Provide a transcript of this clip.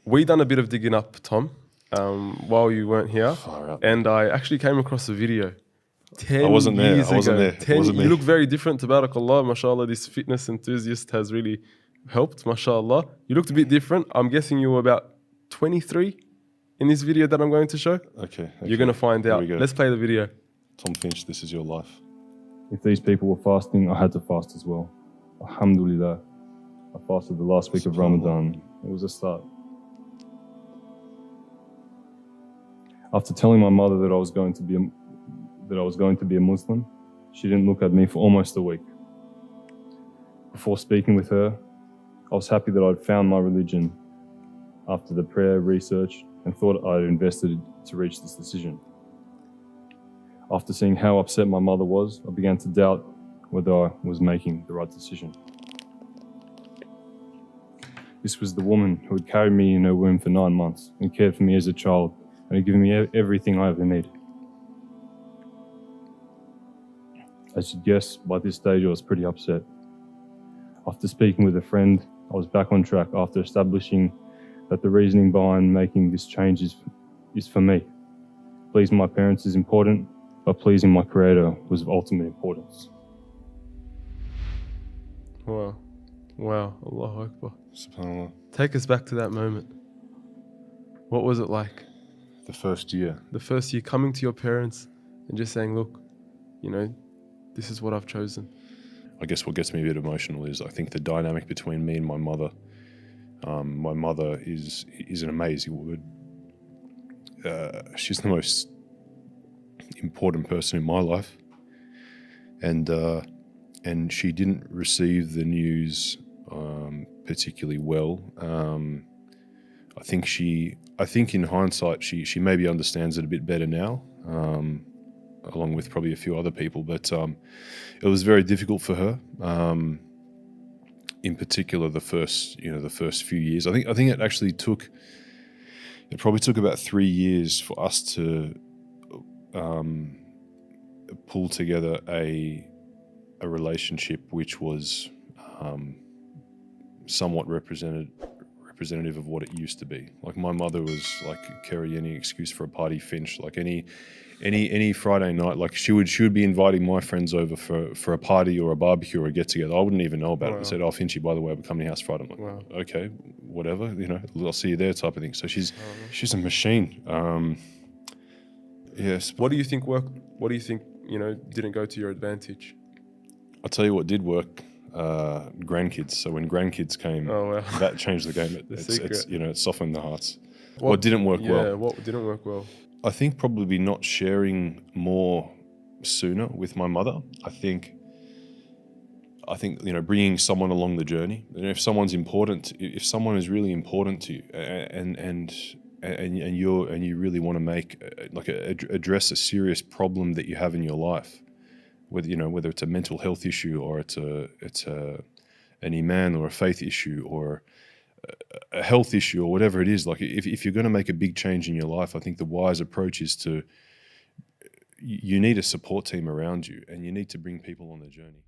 We done a bit of digging up, Tom, while you weren't here, and I actually came across a video. 10 I wasn't there. years I wasn't ago. there. It wasn't me. You look very different, tabarakallah, mashallah. This fitness enthusiast has really helped, mashallah. You looked a bit different. I'm guessing you were about 23 in this video that I'm going to show. Okay. You're going to find out. Let's play the video. Tom Finch, this is your life. If these people were fasting, I had to fast as well. Alhamdulillah. I fasted the last week of Ramadan. It was a start. After telling my mother that I was going to be a Muslim, she didn't look at me for almost a week. Before speaking with her, I was happy that I'd found my religion after the prayer, research, and thought I'd invested to reach this decision. After seeing how upset my mother was, I began to doubt whether I was making the right decision. This was the woman who had carried me in her womb for 9 months and cared for me as a child and had given me everything I ever needed. As you'd guess, by this stage I was pretty upset. After speaking with a friend, I was back on track after establishing that the reasoning behind making this change is for me. Pleasing my parents is important, but pleasing my Creator was of ultimate importance. Wow. Wow. Allahu Akbar. SubhanAllah. Take us back to that moment. What was it like? The first year. The first year coming to your parents and just saying, look, this is what I've chosen. I guess what gets me a bit emotional is I think the dynamic between me and my mother. My mother is an amazing woman. She's the most important person in my life, and she didn't receive the news particularly well. I think in hindsight she maybe understands it a bit better now, along with probably a few other people. But it was very difficult for her. In particular, the first few years. I think it probably took about 3 years for us to pull together a relationship which was somewhat representative of what it used to be. Like, my mother was like carry any excuse for a party Finch. Like any Friday night, like she would be inviting my friends over for a party or a barbecue or a get together. I wouldn't even know about it. I said, "Oh, Finchy, by the way, we're coming to your house Friday." I'm like, "Okay, whatever, I'll see you there," type of thing. So she's a machine. Yes. What do you think worked? What do you think didn't go to your advantage? I'll tell you what did work. Grandkids. So when grandkids came, that changed the game. It softened the hearts. What didn't work well? Yeah, what didn't work well? I think probably not sharing more sooner with my mother. I think bringing someone along the journey. If someone's important, if someone is really important to you, and you really want to make address a serious problem that you have in your life, whether it's a mental health issue or it's an iman or a faith issue or a health issue or whatever it is. Like, if you're going to make a big change in your life, I think the wise approach is you need a support team around you, and you need to bring people on the journey.